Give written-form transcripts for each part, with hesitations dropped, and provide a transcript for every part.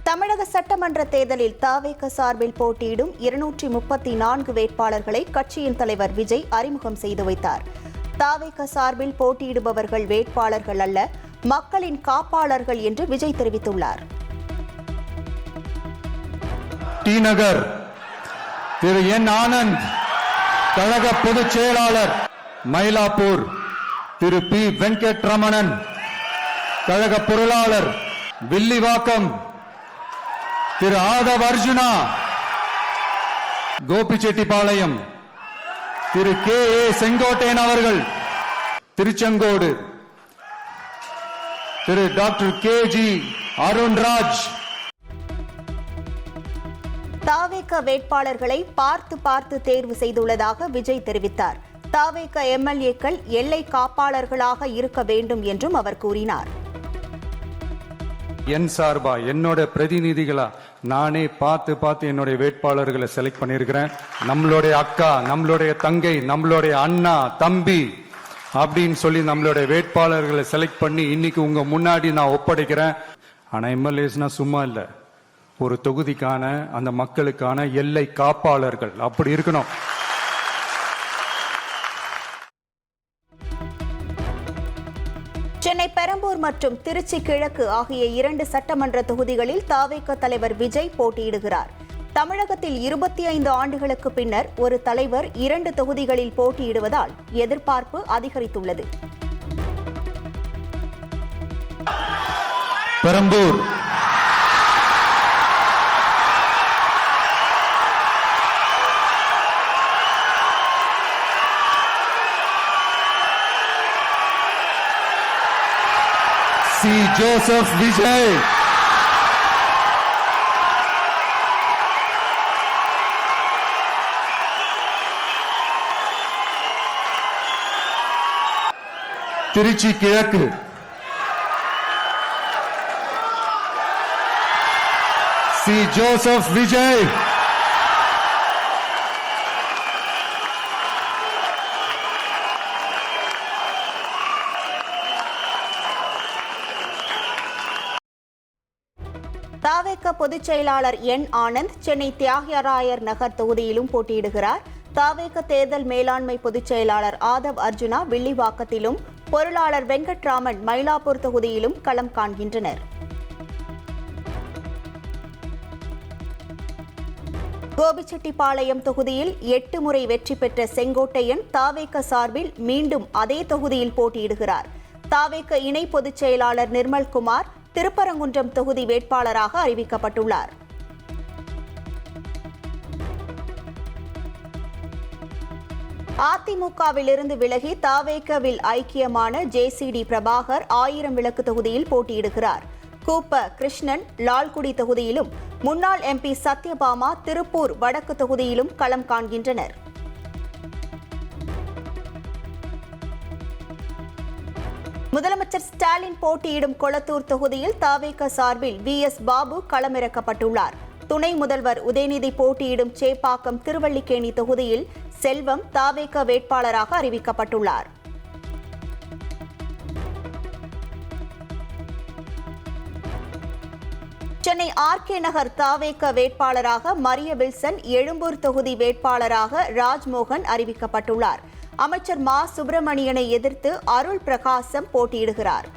தமிழக சட்டமன்ற தேர்தலில் தவேக சார்பில் போட்டியிடும் 234 வேட்பாளர்களை கட்சியின் தலைவர் விஜய் அறிமுகம் செய்து வைத்தார். தவேக சார்பில் போட்டியிடுபவர்கள் வேட்பாளர்கள் அல்ல, மக்களின் காப்பாளர்கள் என்று விஜய் தெரிவித்துள்ளார். டி நகர் திரு என் ஆனந்த் கழக பொதுச் செயலாளர், மயிலாப்பூர் திரு பி வெங்கட்ரமணன் கழக பொருளாளர், வில்லிவாக்கம் திரு ஆதவ் அர்ஜுனா, கோபிச்செட்டிப்பாளையம் திரு கே ஏ செங்கோட்டையன் அவர்கள், திருச்செங்கோடு திரு டாக்டர் கே ஜி அருண்ராஜ். தவேக வேட்பாளர்களை பார்த்து தேர்வு செய்துள்ளதாக விஜய் தெரிவித்தார். தவேக எம்எல்ஏக்கள் எல்லை காப்பாளர்களாக இருக்க வேண்டும் என்றும் அவர் கூறினார். என் சார்பா என்னோட பிரதிநிதிகளா நானே பார்த்து என்னுடைய வேட்பாளர்களை செலக்ட் பண்ணியிருக்கிறேன். நம்மளுடைய அக்கா, நம்மளுடைய தங்கை, நம்மளுடைய அண்ணா, தம்பி அப்படின்னு சொல்லி நம்மளுடைய வேட்பாளர்களை செலக்ட் பண்ணி இன்னைக்கு உங்க முன்னாடி நான் ஒப்படைக்கிறேன். ஆனா எம்எல்ஏஸ்னா சும்மா இல்ல, ஒரு தொகுதிக்கான அந்த மக்களுக்கான எல்லை காப்பாளர்கள் அப்படி இருக்கணும். சென்னை பெரம்பூர் மற்றும் திருச்சி கிழக்கு ஆகிய 2 சட்டமன்ற தொகுதிகளில் தவேக தலைவர் விஜய் போட்டியிடுகிறார். தமிழகத்தில் 25 ஆண்டுகளுக்கு பின்னர் ஒரு தலைவர் 2 தொகுதிகளில் போட்டியிடுவதால் எதிர்பார்ப்பு அதிகரித்துள்ளது. பெரம்பூர் சி ஜோசப் விஜய், திருச்சி கிழக்கு சி ஜோசப் விஜய், தவேக பொதுச் செயலாளர் என் ஆனந்த் சென்னை தியாகராயர் நகர் தொகுதியிலும் போட்டியிடுகிறார். தவேக தேர்தல் மேலாண்மை பொதுச் செயலாளர் ஆதவ் அர்ஜுனா வில்லிவாக்கத்திலும், பொருளாளர் வெங்கட்ராமன் மயிலாப்பூர் தொகுதியிலும் களம் காண்கின்றனர். கோபிச்செட்டிப்பாளையம் தொகுதியில் 8 முறை வெற்றி பெற்ற செங்கோட்டையன் தவேக சார்பில் மீண்டும் அதே தொகுதியில் போட்டியிடுகிறார். தவேக இணை பொதுச் செயலாளர் நிர்மல்குமார் திருப்பரங்குன்றம் தொகுதி வேட்பாளராக அறிவிக்கப்பட்டுள்ளார். அதிமுகவிலிருந்து விலகி தவேகவில் ஐக்கியமான ஜேசிடி பிரபாகர் 1000 விளக்கு தொகுதியில் போட்டியிடுகிறார். கூப்ப கிருஷ்ணன் லால்குடி தொகுதியிலும், முன்னாள் எம்பி சத்யபாமா திருப்பூர் வடக்கு தொகுதியிலும் களம் காண்கின்றனர். முதலமைச்சர் ஸ்டாலின் போட்டியிடும் கொளத்தூர் தொகுதியில் தவேக சார்பில் VS பாபு களமிறக்கப்பட்டுள்ளார். துணை முதல்வர் உதயநிதி போட்டியிடும் சேப்பாக்கம் திருவல்லிக்கேணி தொகுதியில் செல்வம் தவேக வேட்பாளராக அறிவிக்கப்பட்டுள்ளார். சென்னை RK நகர் தவேக வேட்பாளராக மரிய வில்சன், எழும்பூர் தொகுதி வேட்பாளராக ராஜ்மோகன் அறிவிக்கப்பட்டுள்ளார். அமைச்சர் மா சுப்பிரமணியனை எதிர்த்து அருள் பிரகாசம் போட்டியிடுகிறார்.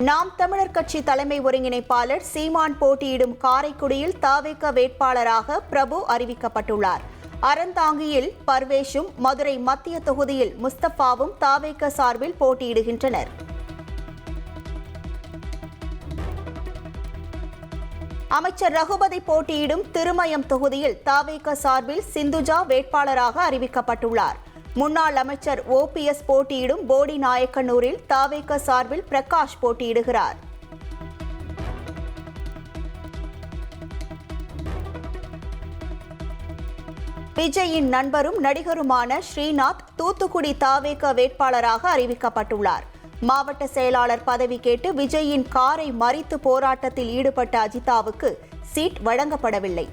நாம் தமிழர் கட்சி தலைமை ஒருங்கிணைப்பாளர் சீமான் போட்டியிடும் காரைக்குடியில் தவேக வேட்பாளராக பிரபு அறிவிக்கப்பட்டுள்ளார். அறந்தாங்கியில் பர்வேஷும், மதுரை மத்திய தொகுதியில் முஸ்தபாவும் தவேக சார்பில் போட்டியிடுகின்றனர். அமைச்சர் ரகுபதி போட்டியிடும் திருமயம் தொகுதியில் தவேக சார்பில் சிந்துஜா வேட்பாளராக அறிவிக்கப்பட்டுள்ளார். முன்னாள் அமைச்சர் OPS போட்டியிடும் போடி நாயக்கனூரில் தவேக சார்பில் பிரகாஷ் போட்டியிடுகிறார். விஜயின் நண்பரும் நடிகருமான ஸ்ரீநாத் தூத்துக்குடி தவேக வேட்பாளராக அறிவிக்கப்பட்டுள்ளார். மாவட்ட செயலாளர் பதவி கேட்டு விஜயின் காரை மறித்து போராட்டத்தில் ஈடுபட்ட அஜிதாவுக்கு சீட் வழங்கப்படவில்லை.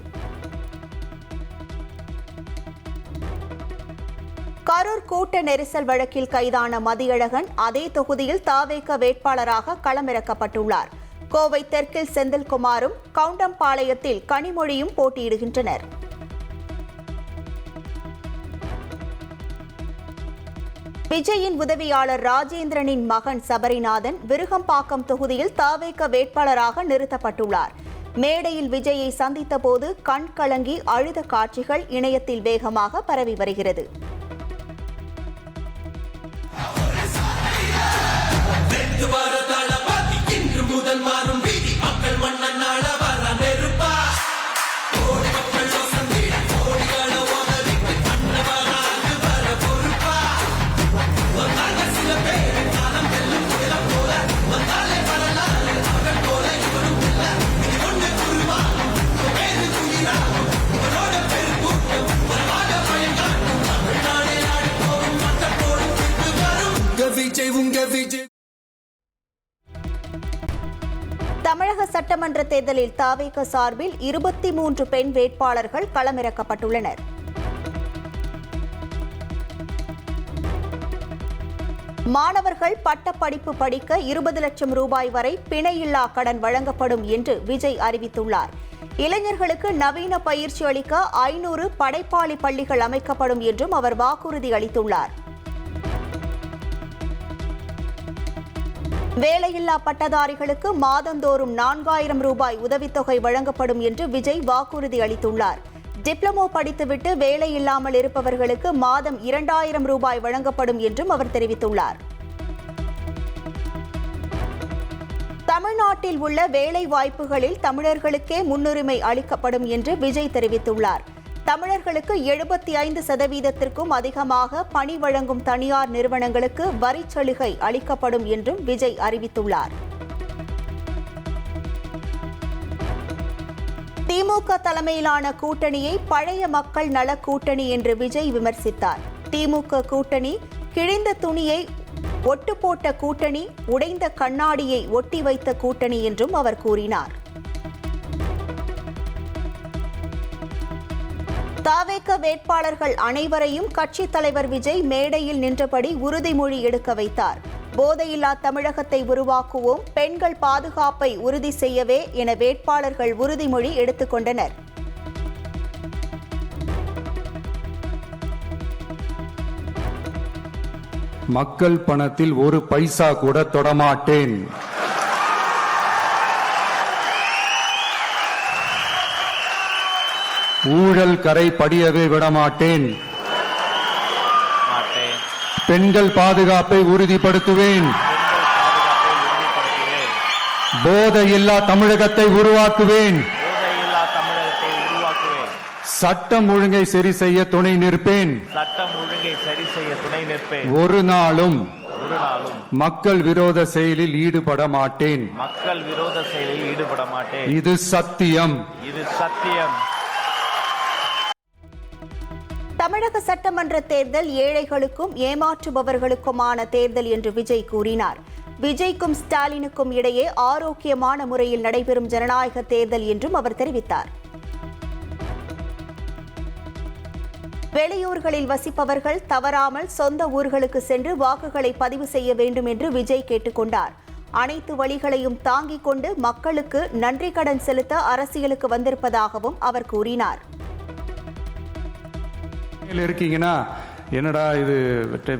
கரூர் கூட்ட நெரிசல் வழக்கில் கைதான மதியழகன் அதே தொகுதியில் தாவேக வேட்பாளராக களமிறக்கப்பட்டுள்ளார். கோவை தெற்கில் செந்தில்குமாரும் கவுண்டம்பாளையத்தில் கனிமொழியும் போட்டியிடுகின்றனர். விஜயின் உதவியாளர் ராஜேந்திரனின் மகன் சபரிநாதன் விருகம்பாக்கம் தொகுதியில் தாவேக வேட்பாளராக நிறுத்தப்பட்டுள்ளார். மேடையில் விஜயை சந்தித்த போது கண் கலங்கி அழுத காட்சிகள் இணையத்தில் வேகமாக பரவி வருகிறது. தமிழக சட்டமன்ற தேர்தலில் தாவேக சார்பில் 23 பெண் வேட்பாளர்கள் களமிறக்கப்பட்டுள்ளனர். மாணவர்கள் பட்டப்படிப்பு படிக்க 20 லட்சம் ரூபாய் வரை பிணையில்லா கடன் வழங்கப்படும் என்று விஜய் அறிவித்துள்ளார். இளைஞர்களுக்கு நவீன பயிற்சி அளிக்க 500 படைப்பாளி பள்ளிகள் அமைக்கப்படும் என்றும் அவர் வாக்குறுதி அளித்துள்ளார். வேலையில்லா பட்டதாரிகளுக்கு மாதந்தோறும் 4000 ரூபாய் உதவித்தொகை வழங்கப்படும் என்று விஜய் வாக்குறுதி அளித்துள்ளார். டிப்ளமோ படித்துவிட்டு வேலை இல்லாமல் இருப்பவர்களுக்கு மாதம் 2000 ரூபாய் வழங்கப்படும் என்றும் அவர் தெரிவித்துள்ளார். தமிழ்நாட்டில் உள்ள வேலை வாய்ப்புகளில் தமிழர்களுக்கே முன்னுரிமை அளிக்கப்படும் என்று விஜய் தெரிவித்துள்ளார். தமிழர்களுக்கு 75% அதிகமாக பணி வழங்கும் தனியார் நிறுவனங்களுக்கு வரிச்சலுகை அளிக்கப்படும் என்றும் விஜய் அறிவித்துள்ளார். திமுக தலைமையிலான கூட்டணியை பழைய மக்கள் நல கூட்டணி என்று விஜய் விமர்சித்தார். திமுக கூட்டணி கிழிந்த துணியை ஒட்டு போட்ட கூட்டணி, உடைந்த கண்ணாடியை ஒட்டி வைத்த கூட்டணி என்றும் அவர் கூறினார். தாவேக வேட்பாளர்கள் அனைவரையும் கட்சித் தலைவர் விஜய் மேடையில் நின்றபடி உறுதிமொழி எடுக்க வைத்தார். போதையில்லா தமிழகத்தை உருவாக்குவோம், பெண்கள் பாதுகாப்பை உறுதி செய்யவே என வேட்பாளர்கள் உறுதிமொழி எடுத்துக் கொண்டனர். மக்கள் பணத்தில் ஒரு பைசா கூட தொடமாட்டேன். ஊழல் கரை படியவே விடமாட்டேன். பெண்கள் பாதுகாப்பை உறுதிப்படுத்துவேன். போதையில்லா தமிழகத்தை உருவாக்குவேன். சட்டம் ஒழுங்கை சரி செய்ய துணை நிற்பேன். ஒரு நாளும் மக்கள் விரோத செயலில் ஈடுபட மாட்டேன். இது சத்தியம். தமிழக சட்டமன்ற தேர்தல் ஏழைகளுக்கும் ஏமாற்றுபவர்களுக்குமான தேர்தல் என்று விஜய் கூறினார். விஜய்க்கும் ஸ்டாலினுக்கும் இடையே ஆரோக்கியமான முறையில் நடைபெறும் ஜனநாயக தேர்தல் என்றும் அவர் தெரிவித்தார். வெளியூர்களில் வசிப்பவர்கள் தவறாமல் சொந்த ஊர்களுக்கு சென்று வாக்குகளை பதிவு செய்ய வேண்டும் என்று விஜய் கேட்டுக்கொண்டார். அனைத்து வழிகளையும் தாங்கிக் கொண்டு மக்களுக்கு நன்றி கடன் செலுத்த அரசியலுக்கு வந்திருப்பதாகவும் அவர் கூறினார். இருக்கீங்கன்னா என்னடா இது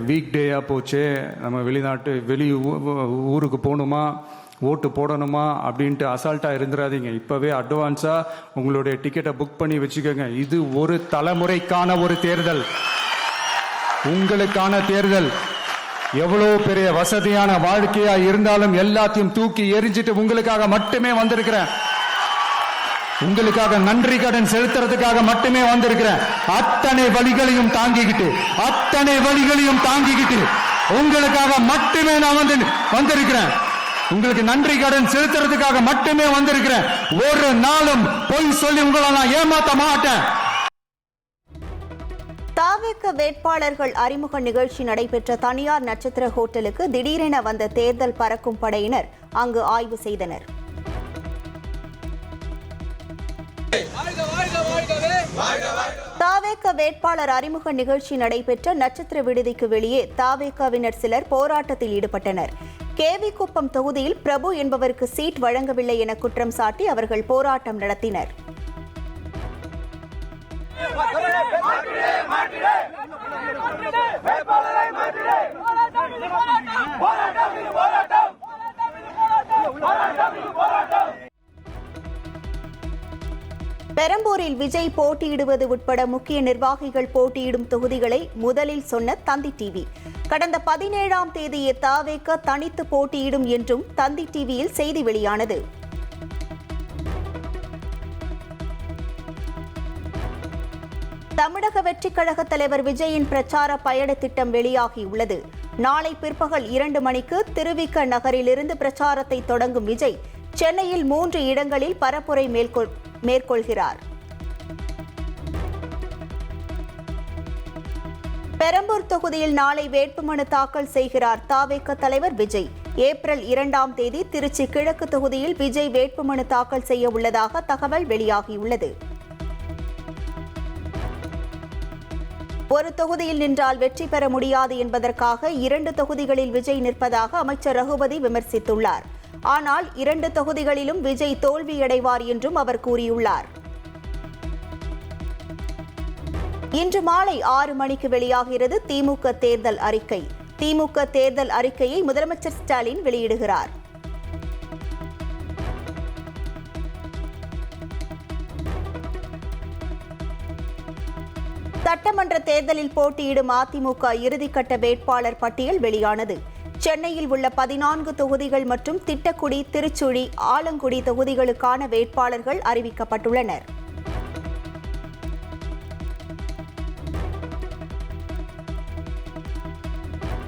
வீக் டேயா போச்சு, நம்ம வெளி ஊருக்கு போகணுமா, ஓட்டு போடணுமா அப்படின்ட்டு அசால்ட்டா இருந்துடாதீங்க. இப்பவே அட்வான்ஸா உங்களுடைய டிக்கெட்டை புக் பண்ணி வச்சுக்கோங்க. இது ஒரு தலைமுறைக்கான ஒரு தேர்தல், உங்களுக்கான தேர்தல். எவ்வளவு பெரிய வசதியான வாழ்க்கையா இருந்தாலும் எல்லாத்தையும் தூக்கி எரிஞ்சிட்டு உங்களுக்காக மட்டுமே வந்திருக்கிறேன். உங்களுக்காக நன்றி கடன் செலுத்துறதுக்காக மட்டுமே வந்திருக்கிறேன். அத்தனை வழிகளையும் தாங்கிக்கிட்டு உங்களுக்காக மட்டுமே நான் வந்திருக்கிறேன். உங்களுக்கு நன்றி கடன் செலுத்துறதுக்காக மட்டுமே வந்திருக்கிறேன். ஒரு நாளும் பொய் சொல்லி உங்களை நான் ஏமாத்த மாட்டேன். தாவேக வேட்பாளர்கள் அறிமுக நிகழ்ச்சி நடைபெற்ற தனியார் நட்சத்திர ஹோட்டலுக்கு திடீரென வந்த தேர்தல் பறக்கும் படையினர் அங்கு ஆய்வு செய்தனர். தாவேக தாவேக வேட்பாளர் அறிமுக நிகழ்ச்சி நடைபெற்ற நட்சத்திர விடுதிக்கு வெளியே தாவேகவினர் சிலர் போராட்டத்தில் ஈடுபட்டனர். கேவி குப்பம் தொகுதியில் பிரபு என்பவருக்கு சீட் வழங்கவில்லை என குற்றம் சாட்டி அவர்கள் போராட்டம் நடத்தினர். பெரம்பூரில் விஜய் போட்டியிடுவது உட்பட முக்கிய நிர்வாகிகள் போட்டியிடும் தொகுதிகளை முதலில் சொன்ன தந்தி டிவி, கடந்த 17ஆம் தேதியே தாவேக தனித்து போட்டியிடும் என்றும் தந்தி டிவியில் செய்தி வெளியானது. தமிழக வெற்றிக் கழக தலைவர் விஜயின் பிரச்சார பயண திட்டம் வெளியாகியுள்ளது. நாளை பிற்பகல் 2 மணிக்கு திருவிக நகரிலிருந்து பிரச்சாரத்தை தொடங்கும் விஜய் சென்னையில் 3 இடங்களில் பரப்புரை மேற்கொள்கிறார். பெரம்பூர் தொகுதியில் நாளை வேட்புமனு தாக்கல் செய்கிறார் தாவேக தலைவர் விஜய். ஏப்ரல் 2ஆம் தேதி திருச்சி கிழக்கு தொகுதியில் விஜய் வேட்புமனு தாக்கல் செய்ய உள்ளதாக தகவல் வெளியாகியுள்ளது. ஒரு தொகுதியில் நின்றால் வெற்றி பெற முடியாது என்பதற்காக 2 தொகுதிகளில் விஜய் நிற்பதாக அமைச்சர் ரகுபதி விமர்சித்துள்ளார். ஆனால் 2 தொகுதிகளிலும் விஜய் தோல்வியடைவார் என்றும் அவர் கூறியுள்ளார். இன்று மாலை 6 மணிக்கு வெளியாகிறது திமுக தேர்தல் அறிக்கை. திமுக தேர்தல் அறிக்கையை முதலமைச்சர் ஸ்டாலின் வெளியிடுகிறார். சட்டமன்ற தேர்தலில் போட்டியிடும் அதிமுக இறுதிக்கட்ட வேட்பாளர் பட்டியல் வெளியானது. சென்னையில் உள்ள 14 தொகுதிகள் மற்றும் திட்டக்குடி, திருச்சுழி, ஆலங்குடி தொகுதிகளுக்கான வேட்பாளர்கள் அறிவிக்கப்பட்டுள்ளனர்.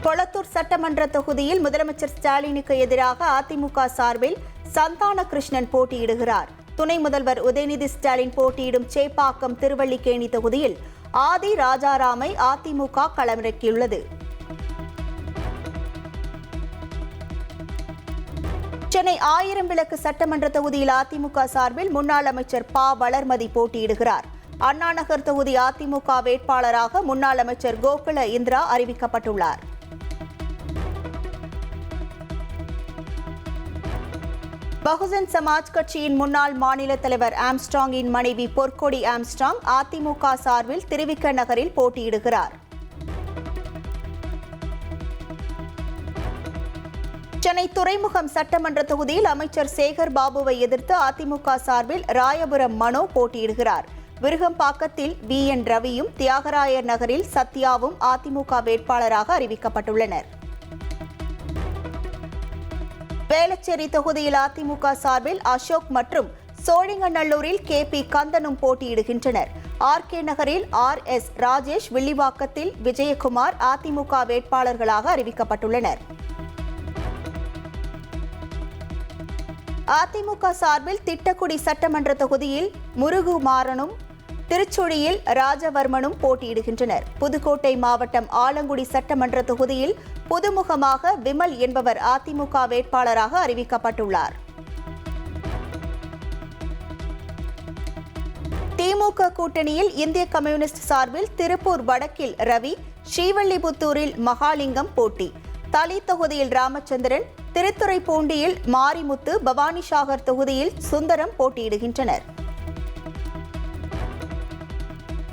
கொளத்தூர் சட்டமன்ற தொகுதியில் முதலமைச்சர் ஸ்டாலினுக்கு எதிராக அதிமுக சார்பில் சந்தான கிருஷ்ணன் போட்டியிடுகிறார். துணை முதல்வர் உதயநிதி ஸ்டாலின் போட்டியிடும் சேப்பாக்கம், திருவல்லிக்கேணி தொகுதியில் ஆதி ராஜாராமை அதிமுக களமிறக்கியுள்ளது. சென்னை 1000 விளக்கு சட்டமன்ற தொகுதியில் அதிமுக சார்பில் முன்னாள் அமைச்சர் ப. வளர்மதி போட்டியிடுகிறார். அண்ணாநகர் தொகுதி அதிமுக வேட்பாளராக முன்னாள் அமைச்சர் கோகுல இந்திரா அறிவிக்கப்பட்டுள்ளார். பகுஜன் சமாஜ் கட்சியின் முன்னாள் மாநில தலைவர் ஆம்ஸ்ட்ராங்கின் மனைவி பொற்கொடி ஆம்ஸ்ட்ராங் அதிமுக சார்பில் திருவிக நகரில் போட்டியிடுகிறார். சென்னை துறைமுகம் சட்டமன்ற தொகுதியில் அமைச்சர் சேகர் பாபுவை எதிர்த்து அதிமுக சார்பில் ராயபுரம் மனோ போட்டியிடுகிறார். விருகம்பாக்கத்தில் VN ரவியும், தியாகராயர் நகரில் சத்யாவும் அதிமுக வேட்பாளராக அறிவிக்கப்பட்டுள்ளனர். வேளச்சேரி தொகுதியில் அதிமுக சார்பில் அசோக் மற்றும் சோழிங்கநல்லூரில் KP கந்தனும் போட்டியிடுகின்றனர். RK நகரில் RS ராஜேஷ், வில்லிவாக்கத்தில் விஜயகுமார் அதிமுக வேட்பாளர்களாக அறிவிக்கப்பட்டுள்ளனர். அதிமுக சார்பில் திட்டக்குடி சட்டமன்ற தொகுதியில் முருகுமாறனும், திருச்சுழியில் ராஜவர்மனும் போட்டியிடுகின்றனர். புதுக்கோட்டை மாவட்டம் ஆலங்குடி சட்டமன்ற தொகுதியில் புதுமுகமாக விமல் என்பவர் அதிமுக வேட்பாளராக அறிவிக்கப்பட்டுள்ளார். திமுக கூட்டணியில் இந்திய கம்யூனிஸ்ட் சார்பில் திருப்பூர் வடக்கில் ரவி, ஸ்ரீவல்லிபுத்தூரில் மகாலிங்கம் போட்டி. தளி தொகுதியில் ராமச்சந்திரன், திருத்துறைப்பூண்டியில் மாரிமுத்து, பவானிசாகர் தொகுதியில் சுந்தரம் போட்டியிடுகின்றனர்.